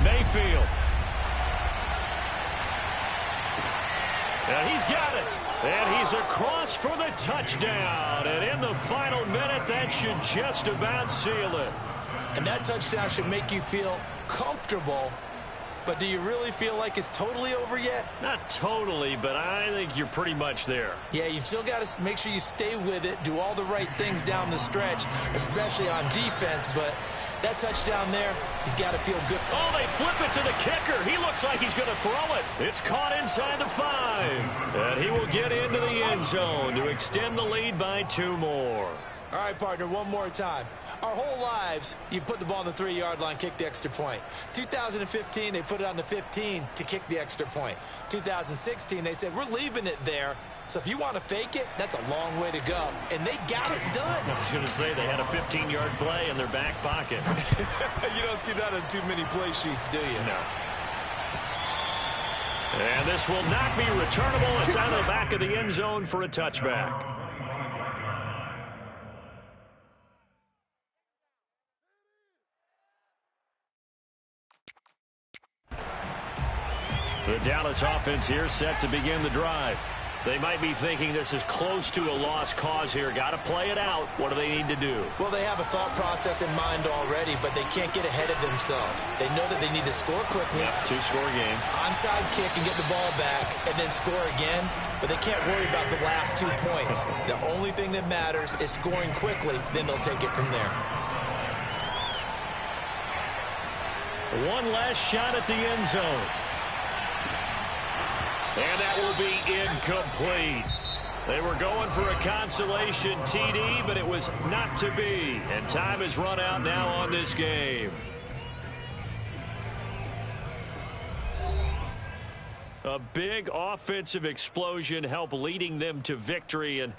Speaker 1: Mayfield. And he's got it. And he's across for the touchdown. And in the final minute, that should just about seal it.
Speaker 2: And that touchdown should make you feel comfortable. But do you really feel like it's totally over yet?
Speaker 1: Not totally, but I think you're pretty much there.
Speaker 2: Yeah, you've still got to make sure you stay with it, do all the right things down the stretch, especially on defense. But that touchdown there, you've got to feel good.
Speaker 1: Oh, they flip it to the kicker. He looks like he's going to throw it. It's caught inside the 5. And he will get into the end zone to extend the lead by 2 more.
Speaker 2: All right, partner, one more time. Our whole lives, you put the ball on the 3-yard line, kick the extra point. 2015, they put it on the 15 to kick the extra point. 2016, they said, we're leaving it there. So if you want to fake it, that's a long way to go. And they got it done.
Speaker 1: I was going to say they had a 15-yard play in their back pocket.
Speaker 2: You don't see that on too many play sheets, do you?
Speaker 1: No. And this will not be returnable. It's out of the back of the end zone for a touchback. The Dallas offense here set to begin the drive. They might be thinking this is close to a lost cause here. Got to play it out. What do they need to do?
Speaker 2: Well, they have a thought process in mind already, but they can't get ahead of themselves. They know that they need to score quickly.
Speaker 1: Yep, 2-score game.
Speaker 2: Onside kick and get the ball back and then score again, but they can't worry about the last 2 points. The only thing that matters is scoring quickly, then they'll take it from there.
Speaker 1: One last shot at the end zone. And that will be incomplete. They were going for a consolation TD, but it was not to be. And time has run out now on this game. A big offensive explosion helped leading them to victory. And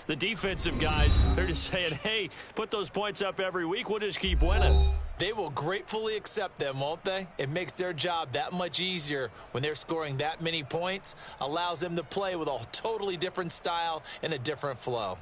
Speaker 1: the defensive guys, they're just saying, hey, put those points up every week. We'll just keep winning.
Speaker 2: They will gratefully accept them, won't they? It makes their job that much easier when they're scoring that many points. Allows them to play with a totally different style and a different flow.